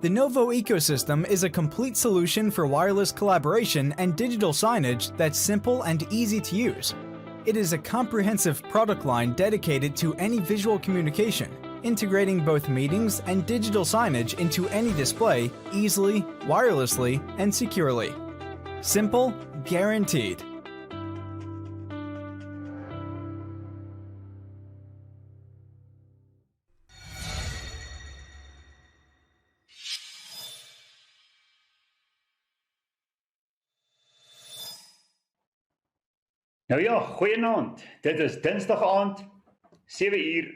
The Novo ecosystem is a complete solution for wireless collaboration and digital signage that's simple and easy to use. It is a comprehensive product line dedicated to any visual communication, integrating both meetings and digital signage into any display easily, wirelessly, and securely. Simple, guaranteed. Nou ja, goeienaand. Dit is Dinsdag aand, 7 uur,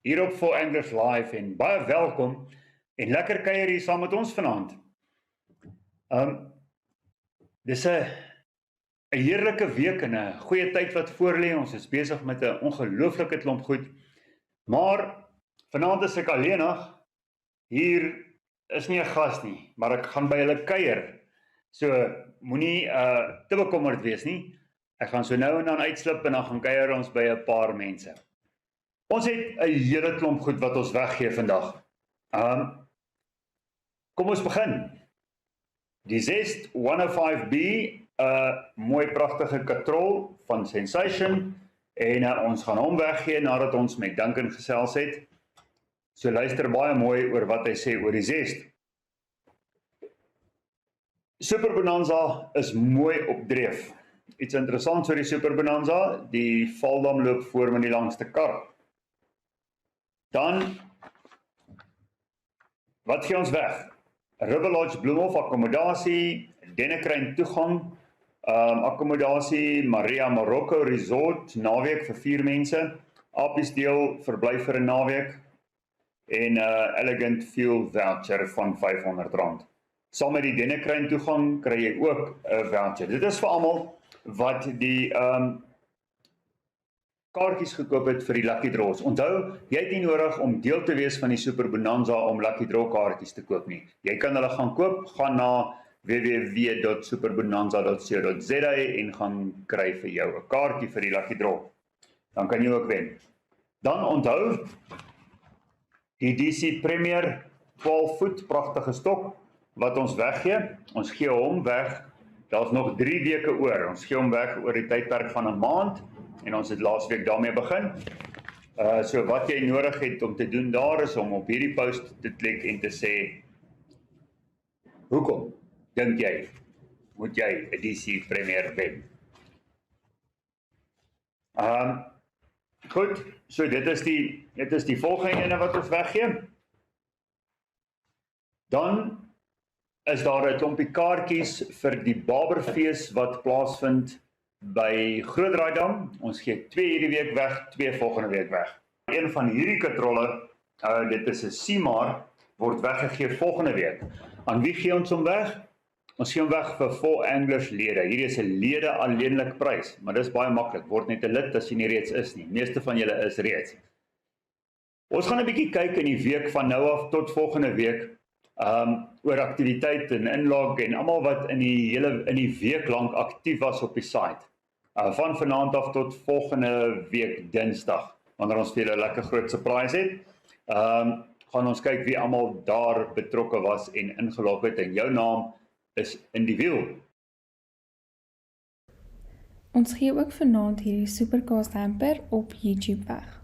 hier op 4 Anglers Live en baie welkom en lekker kuier hier saam met ons vanaand. Dis 'n heerlike week en 'n goeie tyd wat voor lê. Ons is besig met 'n ongelooflike klomp goed. Maar vanaand is ek alleenig. Hier is nie 'n gas nie, maar ek gaan by hulle kuier. So moenie te bekommerd wees nie. Ek gaan so nou en dan uitslip en dan gaan kuier ons by 'n paar mense. Ons het 'n hele klomp goed wat ons weggee vandag. Kom ons begin. Die Zest 105B, 'n mooi pragtige katrol van Sensation en ons gaan hom weggee nadat ons met Duncan gesels het. So luister baie mooi oor wat hy sê oor die Zest. Super Bonanza is mooi op dreef. Iets interessants oor die Super Bonanza, die Valdam loop voor met die langste kar. Dan, wat gee ons weg? River Lodge Bloemhof akkommodasie, Dennekruin toegang, akkommodasie, Maria Marokko Resort, naweek vir 4 mense, Apiesdeel verblyf vir 'n naweek, en Elegant Fuel voucher van R500. Saam met die Dennekruin toegang kry jy ook 'n voucher. Dit is vir almal wat die kaartjies gekoop het vir die Lucky Draws. Onthou, jy het nie nodig om deel te wees van die Super Bonanza om Lucky Draw kaartjies te koop nie. Jy kan hulle gaan koop, gaan na www.superbonanza.co.za en gaan kry vir jou 'n kaartjie vir die Lucky Draw. Dan kan jy ook wen. Dan onthou, die DC Premier 12 voet pragtige stok wat ons weggee. Ons gee hom weg. Daar's nog 3 weke oor. Ons gee hom weg oor die tydperk van 'n maand en ons het laasweek daarmee begin. So wat jy nodig het om te doen daar is om op hierdie post te klik en te sê, hoekom dink jy moet jy 'n DC Premier wen? Goed, so dit is die volgende ene wat ons weggee. Dan is daar 'n klompie kaartjies vir die Barberfees wat plaasvind by Grootdraaidam. Ons gee 2 hierdie week weg, 2 volgende week weg. Een van hierdie katrolle, dit is 'n Simar, word weggegee volgende week. Aan wie gee ons hom weg? Ons gee hom weg vir 4 Anglers lede. Hierdie is 'n lede alleenlik prys, maar dis baie maklik. Word net 'n lid as jy nie reeds is nie. Meeste van julle is reeds. Ons gaan 'n bietjie kyk in die week van nou af tot volgende week. Oor aktiwiteit en inlog en almal wat in die week lank aktief was op die site. Van vanaand af tot volgende week Dinsdag, wanneer ons vir julle 'n lekker groot surprise het. Gaan ons kyk wie almal daar betrokke was en ingelog het en jou naam is in die wiel. Ons gee ook vanaand hierdie Supercast hamper op YouTube weg.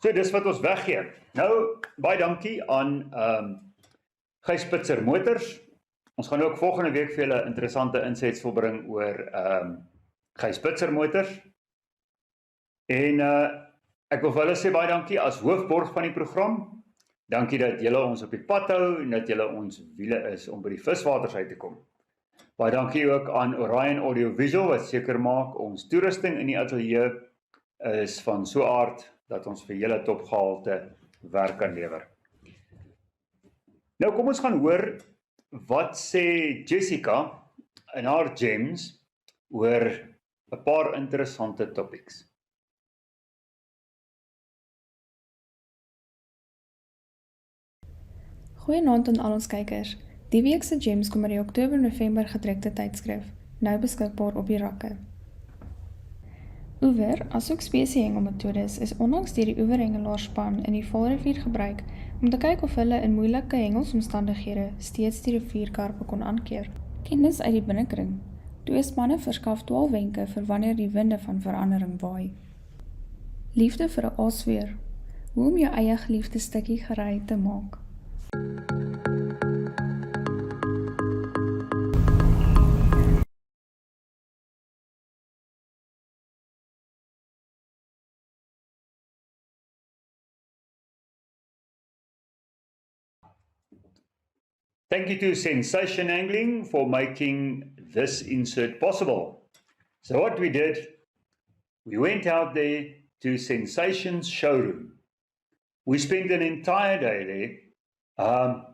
So dis wat ons weggee. Nou, baie dankie aan Gys Spitzer Motors. Ons gaan ook volgende week vir julle interessante insetsel bring oor Gys Spitzer Motors. En ek wil vir julle sê baie dankie as hoofborg van die program. Dankie dat julle ons op die pad hou en dat julle ons wiele is om by die viswaters uit te kom. Baie dankie ook aan Orion Audiovisual wat seker maak ons toerusting in die ateljee is van so 'n aard dat ons vir julle topgehalte werk kan lewer. Nou kom ons gaan hoor wat sê Jessica in haar gems oor 'n paar interessante topics. Goeienaand aan al ons kykers. Die week se gems kom uit die Oktober-November gedrukte tydskrif, nou beskikbaar op die rakke. Oewer, asook spesiehengelmetodes, is onlangs deur die oeverhengelaarsspan in die Vaalrivier gebruik om te kyk of hulle in moeilike hengelsomstandighede steeds die rivierkarpe kon aankeer. Kennis uit die binnekring. Twee spanne verskaf 12 wenke vir wanneer die winde van verandering waai. Liefde vir 'n aasweer. Hoe om jou eie geliefde stukkie gerei te maak. Thank you to Sensation Angling for making this insert possible. So what we did, we went out there to Sensation's showroom. We spent an entire day there,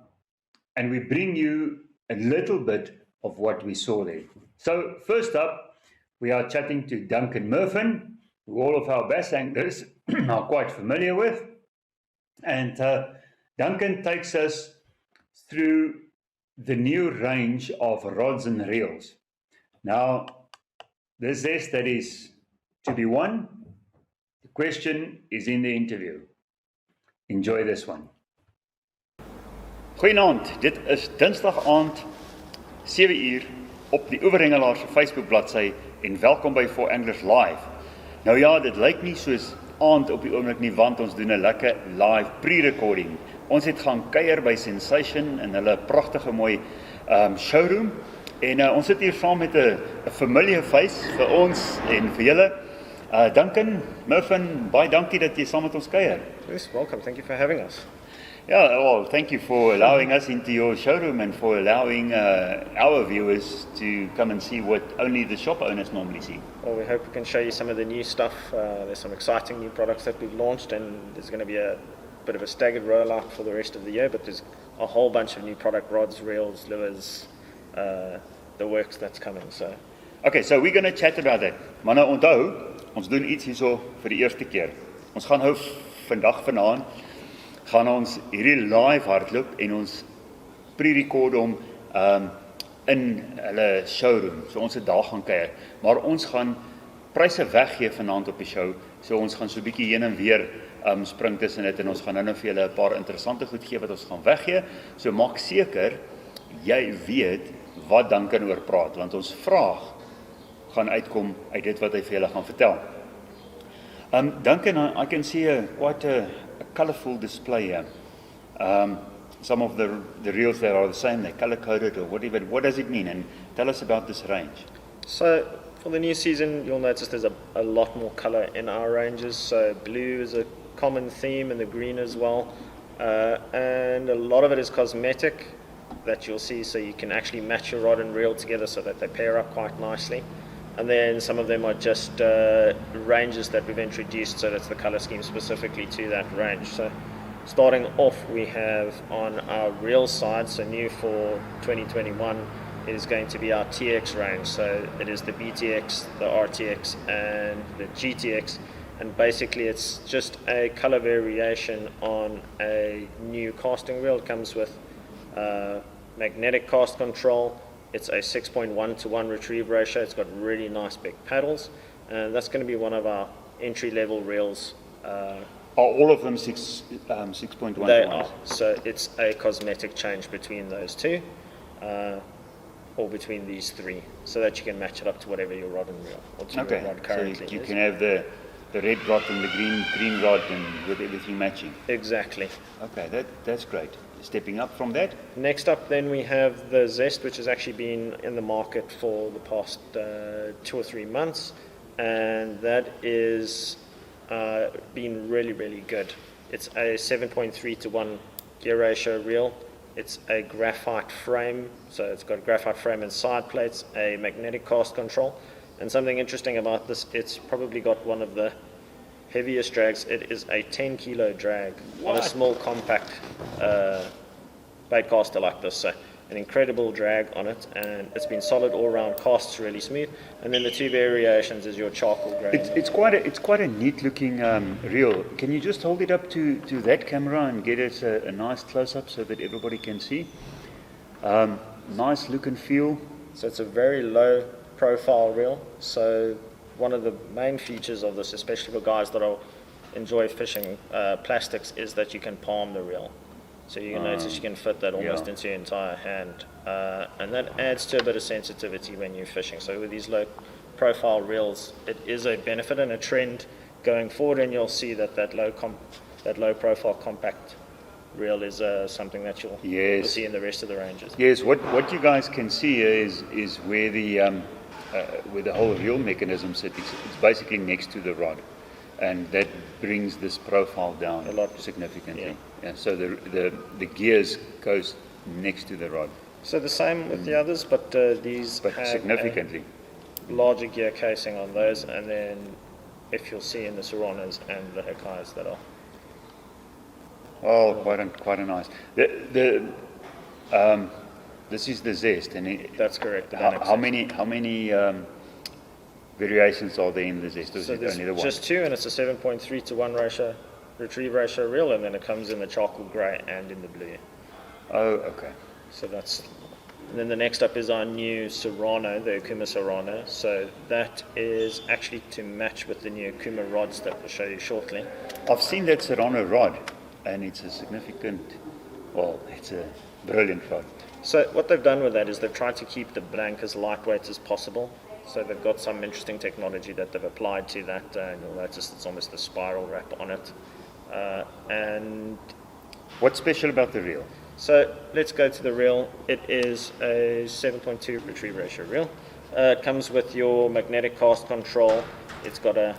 and we bring you a little bit of what we saw there. So first up, we are chatting to Duncan Murphin, who all of our bass anglers are quite familiar with. And Duncan takes us through the new range of rods and reels. Now, the zest that is to be won, the question is in the interview. Enjoy this one. Goeienaand, dit is Dinsdag aand 7 uur op die Oeverhengelaar se Facebook bladsy en welkom by For Anglers Live. Nou ja, dit lyk nie soos aand op die oomblik nie, want ons doen 'n lekker live pre-recording. Ons het gaan kuier by Sensation in hulle pragtige mooi showroom en ons sit hier saam met 'n familiar face vir ons en vir julle. Duncan Murphin, baie dankie dat jy saam met ons kuier. Yes, welcome. Thank you for having us. Yeah, well, thank you for allowing us into your showroom and for allowing our viewers to come and see what only the shop owners normally see. Well, we hope we can show you some of the new stuff. There's some exciting new products that we've launched, and there's going to be a bit of a staggered rollout for the rest of the year, but there's a whole bunch of new product, rods, reels, lures, the works that's coming. So, okay, so we're going to chat about that. Maar nou onthou, ons doen iets hierso vir die eerste keer. Ons gaan hou vanaand gaan ons hierdie live hardloop en ons pre-record hom in hulle showroom. So ons het daar gaan kuier, maar ons gaan pryse weggee vanaand op die show. So ons gaan so 'n bietjie heen en weer spring tussen dit en ons gaan nou vir julle 'n paar interessante goed gee wat ons gaan weggee. So maak seker jy weet wat Duncan oor praat, want ons vraag gaan uitkom uit dit wat hy vir julle gaan vertel. Duncan, I can see quite a colourful display here. Some of the reels there are the same, they're colour-coded or whatever. What does it mean? And tell us about this range. So for the new season, you'll notice there's a lot more colour in our ranges. So blue is a common theme, and the green as well. And a lot of it is cosmetic that you'll see, so you can actually match your rod and reel together so that they pair up quite nicely. And then some of them are just ranges that we've introduced, so that's the colour scheme specifically to that range. So starting off, we have on our reel side, so new for 2021, is going to be our TX range. So it is the BTX, the RTX and the GTX, and basically it's just a colour variation on a new casting reel. It comes with magnetic cast control. It's a 6.1 to 1 retrieve ratio. It's got really nice big paddles, and that's going to be one of our entry-level reels. Are all of them 6.1? They are. So it's a cosmetic change between those two, or between these three, so that you can match it up to whatever your rod and reel or to your rod currently so you is. can have the red rod and the green rod and with everything matching. Exactly. Okay, that's great. Stepping up from that. Next up then we have the Zest, which has actually been in the market for the past 2 or 3 months, and that is been really, really good. It's a 7.3 to 1 gear ratio reel. It's a graphite frame, so it's got a graphite frame and side plates, a magnetic cast control, and something interesting about this, it's probably got one of the heaviest drags. It is a 10 kilo drag on a small compact bait caster like this. So an incredible drag on it, and it's been solid all round, casts really smooth. And then the two variations is your charcoal grey. It's quite a neat looking reel. Can you just hold it up to that camera and get us a nice close up so that everybody can see? Nice look and feel. So it's a very low profile reel. So one of the main features of this, especially for guys that enjoy fishing plastics, is that you can palm the reel. So you notice you can fit that almost into your entire hand. And that adds to a bit of sensitivity when you're fishing. So with these low profile reels, it is a benefit and a trend going forward, and you'll see that that low profile compact reel is something that you'll see in the rest of the ranges. Yes, what you guys can see here is where the whole reel mechanism sits. It's basically next to the rod, and that brings this profile down A lot. significantly. Yeah, so the gears goes next to the rod, So the same with the others, but these but have significantly. a larger gear casing on those, and then if you'll see in the Seranas and the Hakais that are. Oh, quite a nice. This is the Zest, and That's correct. The how Bannock many variations are there in the Zest? Or is So it there's only the one? just two, and it's a 7.3 to 1 ratio, retrieve ratio reel, and then it comes in the charcoal grey and in the blue. Oh, okay. So that's. And then the next up is our new Serrano, the Okuma Serrano. So that is actually to match with the new Okuma rods that we'll show you shortly. I've seen that Serrano rod, and it's a significant. Well, it's a brilliant rod. So what they've done with that is they've tried to keep the blank as lightweight as possible. So they've got some interesting technology that they've applied to that, and you'll notice it's almost a spiral wrap on it. And What's special about the reel? so let's go to the reel. It is a 7.2 retrieve ratio reel. It comes with your magnetic cast control. It's got a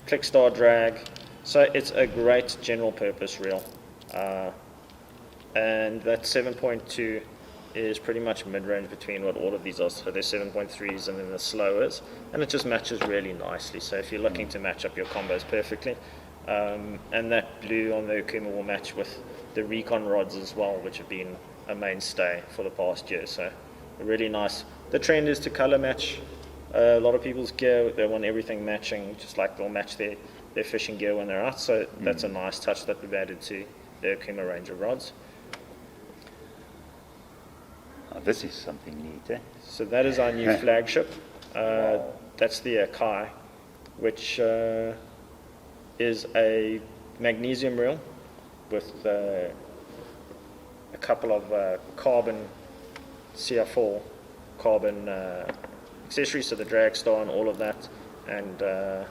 Clickstar drag. So it's a great general purpose reel. And that 7.2 is pretty much mid-range between what all of these are. So there's 7.3s and then the slowers. And it just matches really nicely. So if you're looking to match up your combos perfectly, and that blue on the Okuma will match with the Recon rods as well, which have been a mainstay for the past year. So really nice. The trend is to color match a lot of people's gear. They want everything matching, just like they'll match their fishing gear when they're out. So that's a nice touch that we've added to the Okuma range of rods. Oh, this is something neat, eh? So that is our new flagship. That's the Akai, which is a magnesium reel with a couple of carbon CR4 carbon accessories, so the drag star and all of that. And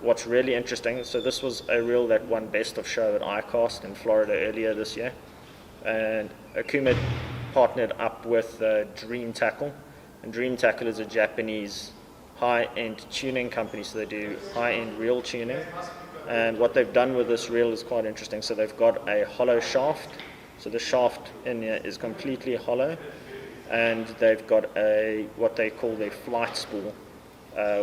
what's really interesting, so this was a reel that won Best of Show at ICAST in Florida earlier this year, and Okuma partnered up with Dream Tackle, and Dream Tackle is a Japanese high-end tuning company, so they do high-end reel tuning. And what they've done with this reel is quite interesting. So they've got a hollow shaft, so the shaft in here is completely hollow, and they've got what they call their flight spool,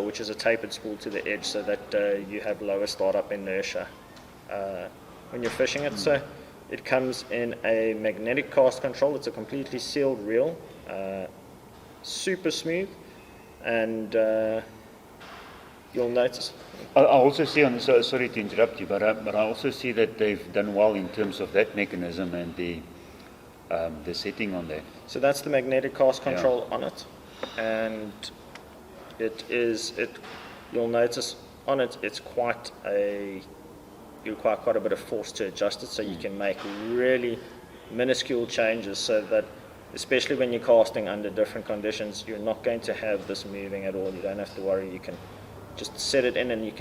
which is a tapered spool to the edge, so that you have lower startup inertia when you're fishing it. So it comes in a magnetic cast control. It's a completely sealed reel, super smooth, and you'll notice. I also see sorry to interrupt you, but I also see that they've done well in terms of that mechanism and the setting on there. So that's the magnetic cast control on it, and you'll notice on it, it's you require quite a bit of force to adjust it, so you can make really minuscule changes, so that especially when you're casting under different conditions, you're not going to have this moving at all. You don't have to worry. You can just set it in, and you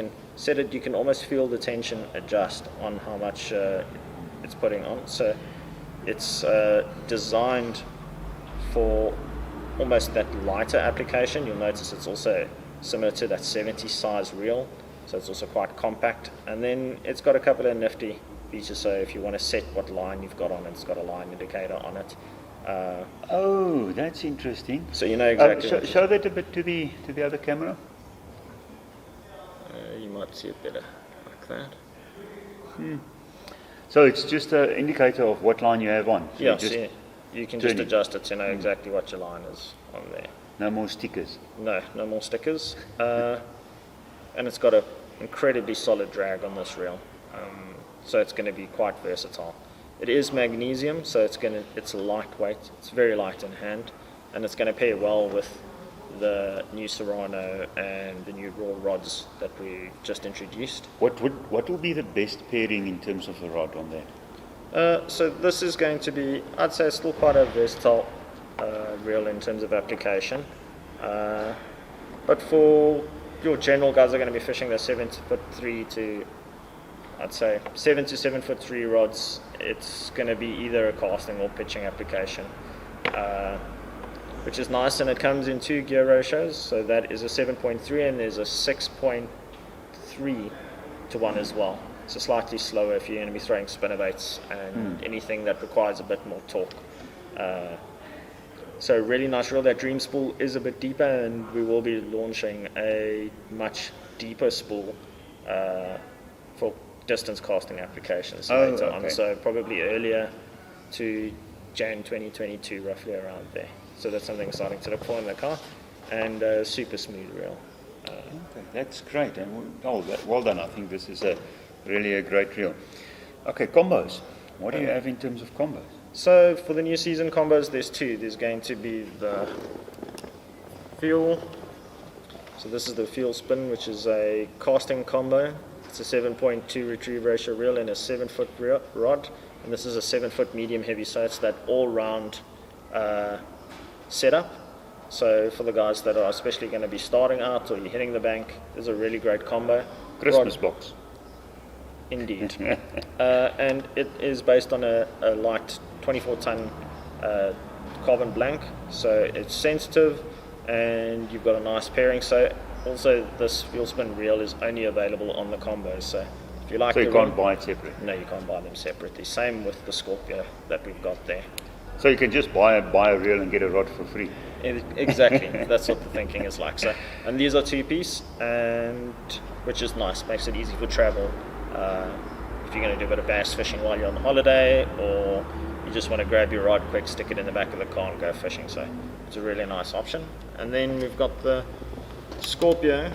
can almost feel the tension adjust on how much it's putting on. So it's designed for almost that lighter application. You'll notice it's also similar to that 70 size reel, so it's also quite compact. And then it's got a couple of nifty features. So if you want to set what line you've got on it, it's got a line indicator on it. Oh, that's interesting. So you know exactly. Show that a bit to the other camera. You might see it better like that. So it's just an indicator of what line you have on. So Yeah, you just you can turn just it. adjust it to know exactly what your line is on there. No more stickers. No more stickers. And it's got an incredibly solid drag on this reel. So it's going to be quite versatile. It is magnesium, so it's lightweight. It's very light in hand, and it's going to pair well with the new Serrano and the new Raw rods that we just introduced. What will be the best pairing in terms of a rod on that? So this is going to be, I'd say, still quite a versatile reel in terms of application. But for your general guys are going to be fishing the 7'3" to, I'd say, 7 to 7'3" rods, it's going to be either a casting or pitching application, which is nice. And it comes in 2 gear ratios, so that is a 7.3 and there's a 6.3 to 1 as well. So slightly slower if you're going to be throwing spinnerbaits and anything that requires a bit more torque. So really nice reel. That Dream spool is a bit deeper, and we will be launching a much deeper spool for distance casting applications later on. So probably earlier to Jan 2022, roughly around there. So that's something exciting to look for in the car, and a super smooth reel. Okay, that's great. And well done. I think this is really a great reel. Okay, combos. What do you have in terms of combos? So for the new season combos, there's 2. There's going to be the fuel. So this is the fuel spin, which is a casting combo. It's a 7.2 retrieve ratio reel and a 7-foot rod. And this is a 7-foot medium heavy, so it's that all-round setup. So for the guys that are especially going to be starting out or you're hitting the bank, there's a really great combo. Christmas box. Indeed. And it is based on a light 24-ton carbon blank, so it's sensitive and you've got a nice pairing. So also this fuel spin reel is only available on the combo, so if you like, so you can't buy it separately? No, you can't buy them separately. Same with the Scorpio that we've got there. So you can just buy a reel and get a rod for free? Exactly. That's what the thinking is like. So, and these are 2-piece, and which is nice, makes it easy for travel. If you're going to do a bit of bass fishing while you're on holiday, or you just want to grab your rod quick, stick it in the back of the car and go fishing. So it's a really nice option. And then we've got the Scorpio,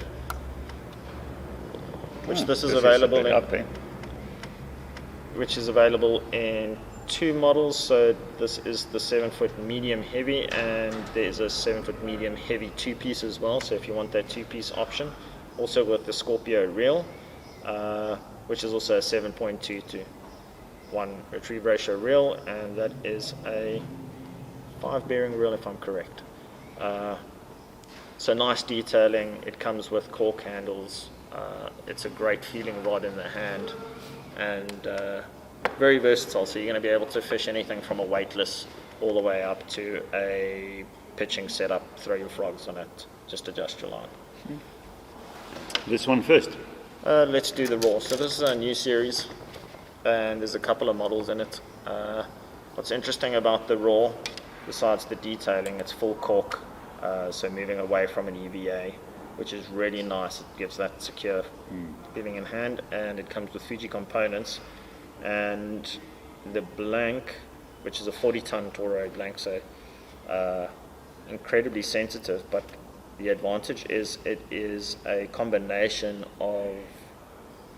which this is available which is available in 2 models. So this is the 7-foot medium heavy, and there's a 7-foot medium heavy 2-piece as well. So if you want that 2-piece option, also with the Scorpio reel, which is also a 7.2 to 1 retrieve ratio reel, and that is a 5 bearing reel if I'm correct. So nice detailing. It comes with cork handles. It's a great feeling rod in the hand, and very versatile. So you're going to be able to fish anything from a weightless all the way up to a pitching setup. Throw your frogs on it, just adjust your line. This one first. Let's do the Raw. So this is a new series, and there's a couple of models in it. What's interesting about the Raw, besides the detailing, it's full cork, so moving away from an EVA, which is really nice. It gives that secure feeling in hand, and it comes with Fuji components. And the blank, which is a 40-ton Toro blank, so incredibly sensitive, but the advantage is it is a combination of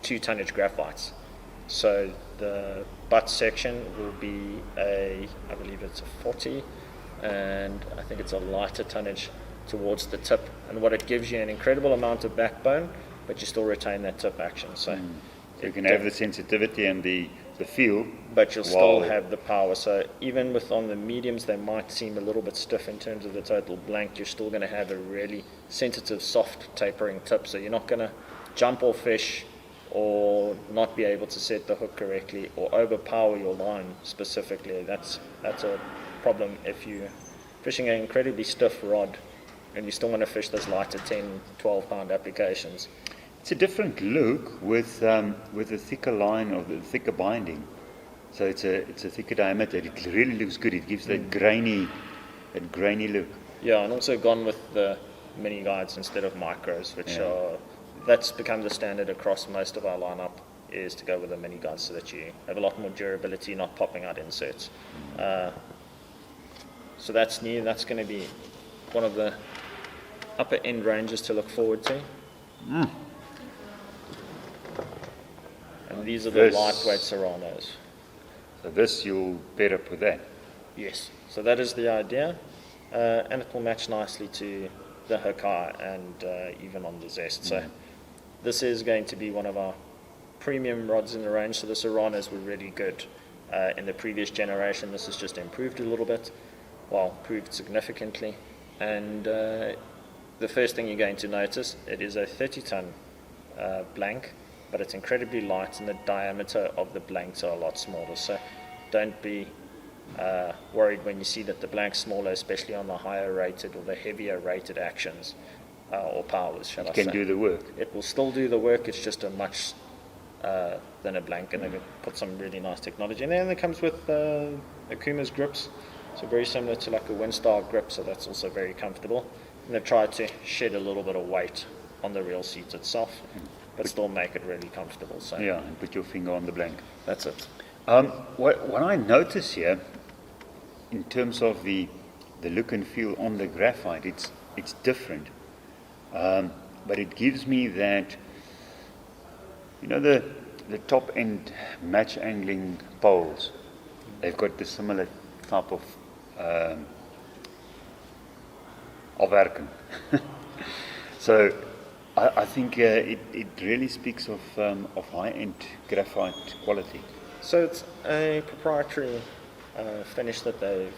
2 tonnage graphites. So the butt section will be I believe it's a 40, and I think it's a lighter tonnage towards the tip. And what it gives you an incredible amount of backbone, but you still retain that tip action. So you can have the sensitivity and the feel, but you'll still have the power. So even with on the mediums, they might seem a little bit stiff in terms of the total blank. You're still going to have a really sensitive, soft tapering tip. So you're not going to jump off fish or not be able to set the hook correctly or overpower your line specifically. That's a problem if you're fishing an incredibly stiff rod and you still want to fish those lighter 10, 12 pound applications. It's a different look with a thicker line or the thicker binding. So it's a thicker diameter. It really looks good. It gives that grainy look. Yeah, and also gone with the mini guides instead of micros, which that's become the standard across most of our lineup, is to go with the mini guides so that you have a lot more durability, not popping out inserts. So that's new. That's going to be one of the upper end ranges to look forward to. And these are the lightweight Serranos. So this you'll pair up with that? Yes. So that is the idea. And it will match nicely to the Hakai and even on the Zest. So this is going to be one of our premium rods in the range. So the Serranos were really good in the previous generation. This has just improved a little bit, well, improved significantly. And the first thing you're going to notice, it is a 30-ton blank, but it's incredibly light, and the diameter of the blanks are a lot smaller. So don't be worried when you see that the blank's smaller, especially on the higher rated or the heavier rated actions or powers, shall I say. It can do the work. It will still do the work, it's just a much thinner blank, and they put some really nice technology in there. And it comes with Akuma's grips, so very similar to like a Windstar grip, so that's also very comfortable. And they've tried to shed a little bit of weight on the reel seat itself, but still make it really comfortable. So Yeah, and put your finger on the blank. that's it. What I notice here, in terms of the look and feel on the graphite, it's different, but it gives me that, you know, the top end match angling poles, they've got the similar type of afwerking. So I think it really speaks of high-end graphite quality. So it's a proprietary finish that they've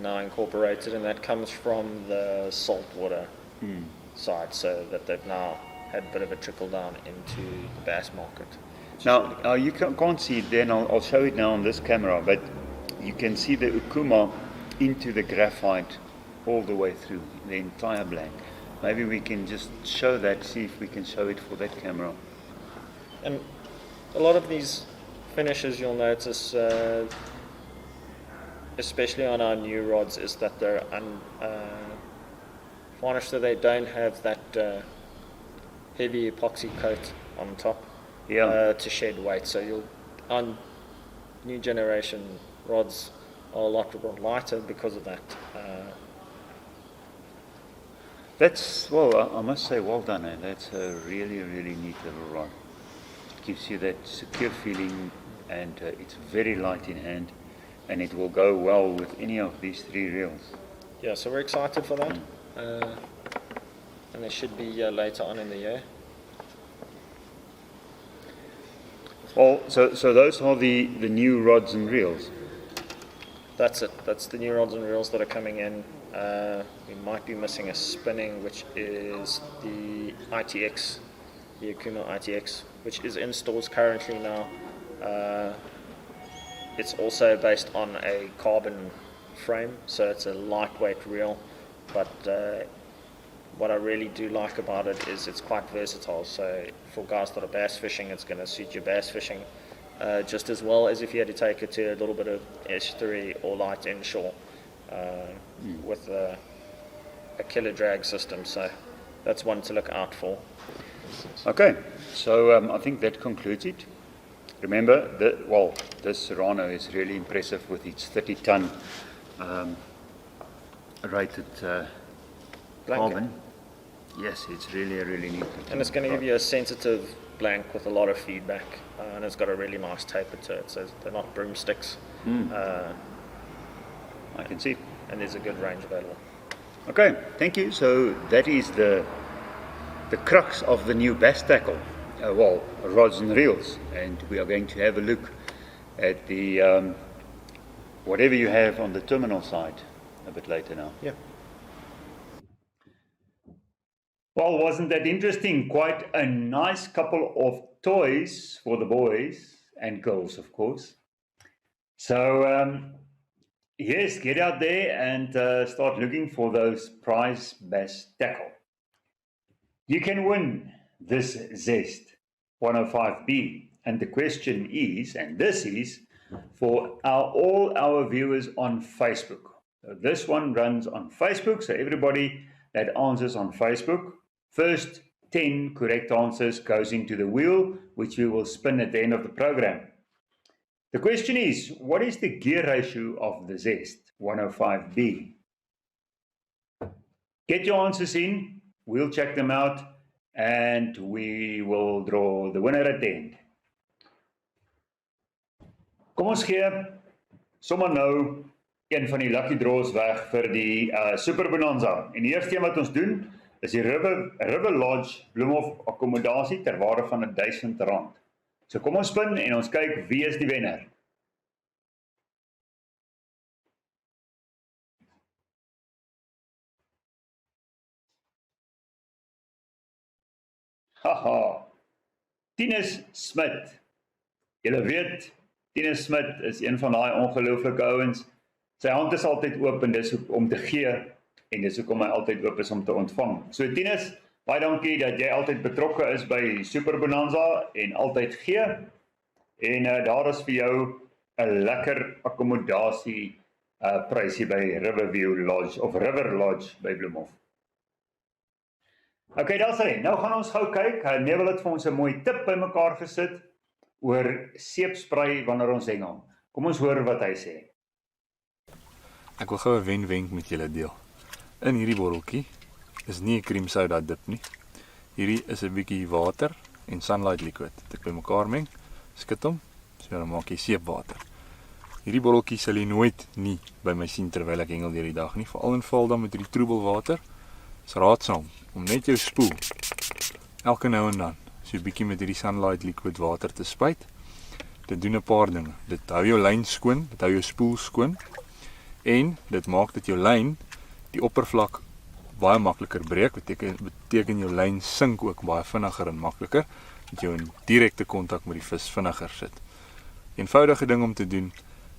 now incorporated, and that comes from the saltwater side, so that they've now had a bit of a trickle down into the bass market. Now, you can't see it there, and I'll show it now on this camera, but you can see the Okuma into the graphite all the way through, the entire blank. Maybe we can just show that, see if we can show it for that camera. And a lot of these finishes, you'll notice, especially on our new rods, is that they're varnished, so they don't have that heavy epoxy coat on top to shed weight. So on new generation rods are a lot lighter because of that. That's, well, I must say, well done. That's a really, really neat little rod. It gives you that secure feeling, and it's very light in hand, and it will go well with any of these three reels. Yeah, so we're excited for that. And they should be later on in the year. Well, so those are the new rods and reels. That's it. That's the new rods and reels that are coming in. We might be missing a spinning, which is the ITX, the Okuma ITX, which is in stores currently now. It's also based on a carbon frame, so it's a lightweight reel, but what I really do like about it is it's quite versatile. So for guys that are bass fishing, it's going to suit your bass fishing just as well as if you had to take it to a little bit of estuary or light inshore with a killer drag system. So that's one to look out for. Okay, so I think that concludes it. Remember, this Serrano is really impressive with its 30-ton rated carbon. Yes, it's really a really neat. And it's going to give you a sensitive blank with a lot of feedback, and it's got a really nice taper to it, so they're not broomsticks. I can see. And there's a good range available. Okay, thank you. So that is the crux of the new bass tackle, rods and reels, and we are going to have a look at the whatever you have on the terminal side a bit later now. Yeah. Well, wasn't that interesting? Quite a nice couple of toys for the boys and girls, of course. So, yes, get out there and start looking for those prize bass tackle. You can win this Zest 105B. And the question is, and this is for all our viewers on Facebook. So this one runs on Facebook, so everybody that answers on Facebook, first 10 correct answers goes into the wheel, which we will spin at the end of the program. The question is, what is the gear ratio of the Zest 105B? Get your answers in, we'll check them out, and we will draw the winner at the end. Kom ons gee sommer nou een van die lucky draws weg vir die Super Bonanza. En die eerste een wat ons doen, is die River Lodge Bloemhof akkommodasie ter waarde van R1000. So kom ons spin en ons kyk wie is die wenner. Haha, Tinus Smit. Julle weet, Tinus Smit is een van daai ongelooflike ouens. Sy hand is altyd oop en dis om te gee en dis hoekom hy altyd oop is om te ontvang. So Tinus, baie dankie dat jy altyd betrokke is by Super Bonanza en altyd gee. En daar is vir jou 'n lekker akkommodasie prysie by Riverview Lodge of River Lodge by Bloemhof. Ok, daar's hy. Nou gaan ons gou kyk. Neville het vir ons 'n mooi tip bymekaar gesit oor seepsprei wanneer ons hengel. Kom ons hoor wat hy sê. Ek wil gou 'n wenwenk met julle deel. In hierdie botteltjie is nie 'n cream soda dip nie. Hierdie is 'n bietjie water en sunlight liquid. Dit bymekaar meng, skit hom, so dan maak jy seepwater. Hierdie botteltjie sal jy nooit nie by my sien terwyl ek hengel deur die dag nie, veral in val dan met hierdie troebelwater. Is raadsaam om net jou spoel elke nou en dan so 'n bietjie met hierdie sunlight liquid water te spuit. Dit doen 'n paar dinge. Dit hou jou lyn skoon, dit hou jou spoel skoon en dit maak dat jou lyn die oppervlak baie makliker breek. Beteken jou lyn sink ook baie vinniger en makliker, dat jy in direkte kontak met die vis vinniger sit. Eenvoudige ding om te doen,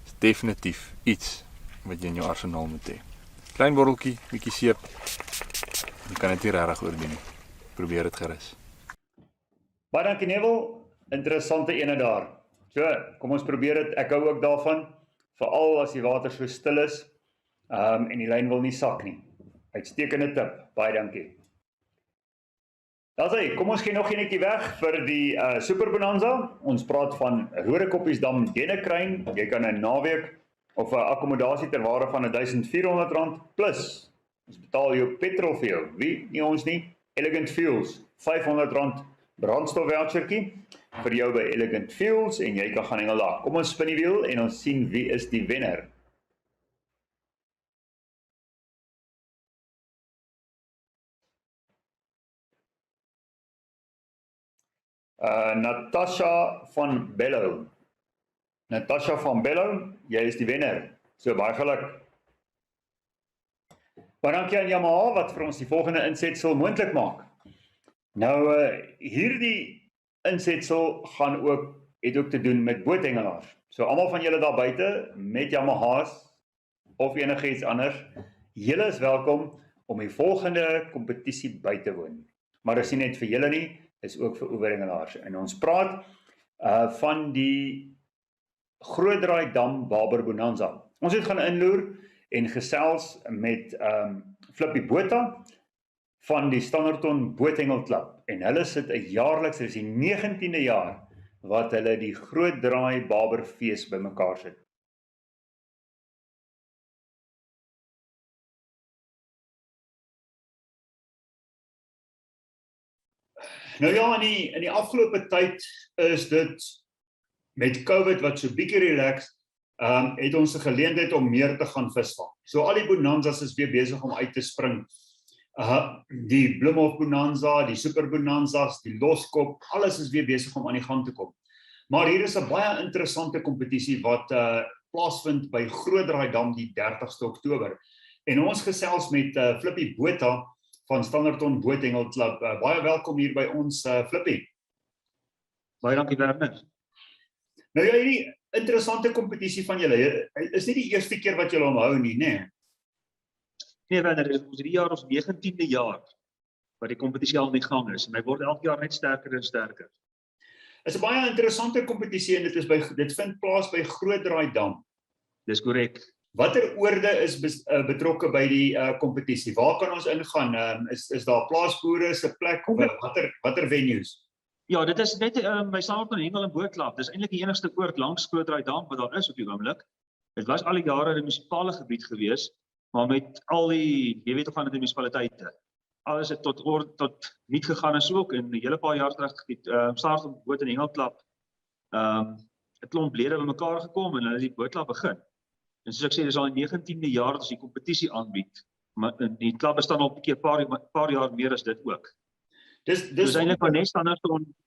is definitief iets wat jy in jou arsenaal moet hê. Klein botteltjie, bietjie seep. Jy kan dit nie regtig oordoen nie. Probeer dit gerus. Baie dankie Neville, interessante ene daar. So, kom ons probeer dit. Ek hou ook daarvan, veral as die water so stil is en die lyn wil nie sak nie. Uitstekende tip, baie dankie. Daar's hy, kom ons gee nog eenetjie weg vir die Super Bonanza. Ons praat van Rodekoppiesdam Dennekruin. Jy kan 'n naweek of 'n akkommodasie ter waarde van R1400 plus. Ons betaal jou petrol vir jou. Wie? Nie ons nie. Elegant Fuels, R500 brandstofvouchertjie vir jou by Elegant Fuels en jy kan gaan hengel daar. Kom ons spin die wiel en ons sien wie is die wenner. Natasha van Bello. Natasha van Bello, jy is die wenner. So baie geluk. Baie dankie aan Yamaha wat vir ons die volgende insetsel moontlik maak. Nou hierdie insetsel het ook te doen met boothengelaars. So almal van julle daar buite met Yamahas of enigiets anders, julle is welkom om die volgende kompetisie by te woon. Maar dis nie net vir julle nie, is ook vir oeverhengelaars. En ons praat van die Grootdraai Dam Barber Bonanza. Ons het gaan inloer en gesels met Flippy Botha van die Standerton Boothengelklub. En hulle sit 'n jaarliks, dit is die 19de jaar, wat hulle die Grootdraai Barberfees bymekaar sit. Nou ja, in die afgelope tyd is dit met COVID wat so bietjie relax, het ons 'n geleentheid om meer te gaan visvang. So al die bonanzas is weer besig om uit te spring. Die Bloemhof Bonanza, die Super Bonanzas, die Loskop, alles is weer besig om aan die gang te kom. Maar hier is 'n baie interessante kompetisie wat plaasvind by Grootdraai Dam die 30ste Oktober. En ons gesels met Flippy Botha van Standerton Boothengelklub. Baie welkom hier by ons, Flippy. Baie dankie, Werner. Nou ja, hierdie interessante kompetisie van julle, is nie die eerste keer wat julle hom hou nie, né? Nee, Werner, dit is hierdie jaar ons 19de jaar wat die kompetisie al in die gang is. En hy word elke jaar net sterker en sterker. Dit is 'n baie interessante kompetisie en dit vind plaas by Grootdraai Dam. Dis korrek. Watter oorde is betrokke by die kompetisie? Waar kan ons ingaan? Is daar plaasboere se plek? Watter venues? Ja, dit is net by Standerton Hengel en Bootklub. Dis eintlik die enigste oord langs Grootdraai Dam wat daar is op die oomblik. Dit was al die jare 'n munisipale gebied gewees, maar met al die, jy weet of van die munisipaliteite, alles het tot niet gegaan is ook, en 'n hele paar jaar terug het Standerton Boot en Hengelklub 'n klomp lede bymekaar gekom en hulle het die bootklub begin. En soos ek sê, dis al die 19de jaar dat ons die kompetisie aanbied. Maar die klub bestaan al 'n keer paar jaar meer as dit ook. Dis Dis eintlik maar net standaard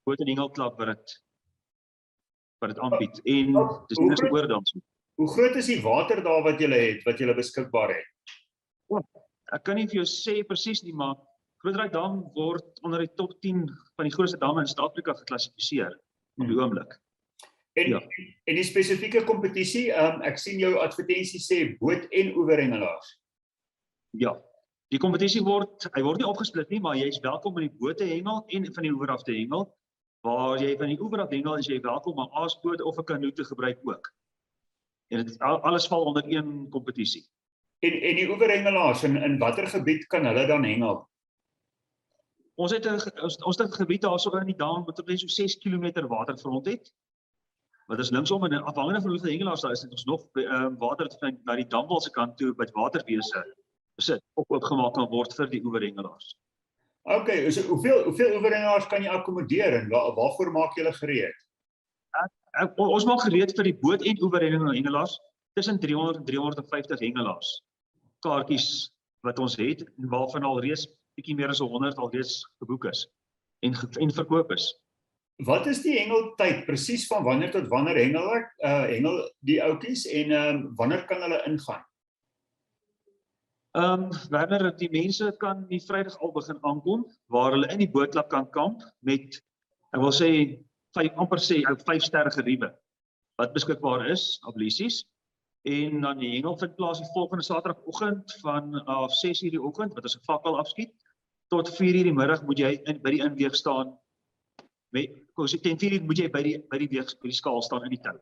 boot en hengelklub wat dit aanbied en dis nie so oor dan so. Hoe groot is die water daar wat julle het, wat julle beskikbaar het? Ek kan nie vir jou sê presies nie, maar Grootdraai Dam word onder die top 10 van die grootste damme in Suid-Afrika geklassifiseer op die oomblik. En die spesifieke kompetisie, ek sien jou advertensie sê boot en oeverhengelaars. Ja, die kompetisie word nie opgesplit nie, maar jy is welkom in die boot te hengel en van die oever af te hengel. Waar jy van die oever af hengel, is jy welkom om 'n aasboot of 'n kanoe te gebruik ook. En dit alles val onder een kompetisie. En die oeverhengelaars, in watter gebied kan hulle dan hengel? Ons het 'n gebied daarso in die dam wat omtrent so 6 km waterfront het. Wat is linksom en afhangende van hoeveel hengelaars daar is, het ons nog water na die damwal se kant toe by waterwese besit of oopgemaak kan word vir die oeverhengelaars. Okay, so hoeveel oeverhengelaars kan jy akkommodeer en waarvoor maak julle gereed? Ons maak gereed vir die boot en oeverhengelaars tussen 300 en 350 hengelaars. Kaartjies wat ons het en waarvan al reeds bietjie meer as 100 al reeds geboek is en verkoop is. Wat is die hengeltyd presies van wanneer tot wanneer hengel die ouetjies en wanneer kan hulle ingaan? Werner, die mense kan die Vrydag al begin aankom waar hulle in die bootklub kan kamp met, ek wil sê, amper sê 5-ster geriewe wat beskikbaar is, ablisies. En dan die hengel vind plaas die volgende Saterdagoggend van 6:00 die oggend, wat ons 'n fakkel afskiet, tot 4:00 die middag moet jy by die inweeg staan. Ten 4:00 moet jy by die skaal staan in die tou.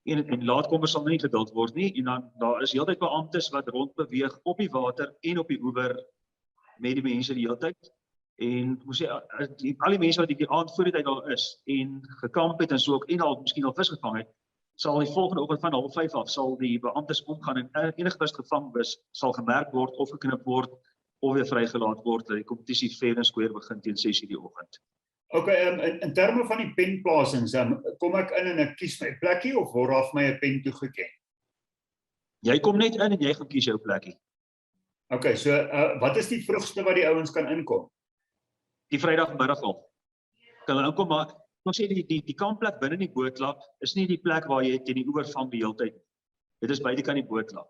En laatkommers sal nie geduld word nie, en dan daar is heeltyd beamptes wat rondbeweeg op die water en op die oewer met die mense die heeltyd. En moet sê, al die mense wat die aand voor die tyd daar is en gekamp het en so ook en al miskien al vis gevang het, sal die volgende oggend van 4:30 af sal die beamptes omgaan en enige vis gevang vis sal gemerk word of geknip word of weer vrygelaat word dat die kompetisie fair and square begin teen 6:00 die oggend. Okay, in terme van die penplasings, kom ek in en ek kies my plekkie of word daar vir my 'n pen toegeken? Jy kom net in en jy gaan kies jou plekkie. Okay, so wat is die vroegste wat die ouens kan inkom? Die Vrydagmiddag al. Kan hulle inkom, maar ons sê die kampplek binne die bootklub is nie die plek waar jy teen die oewer vang die hele tyd. Dit is buitekant die bootklub.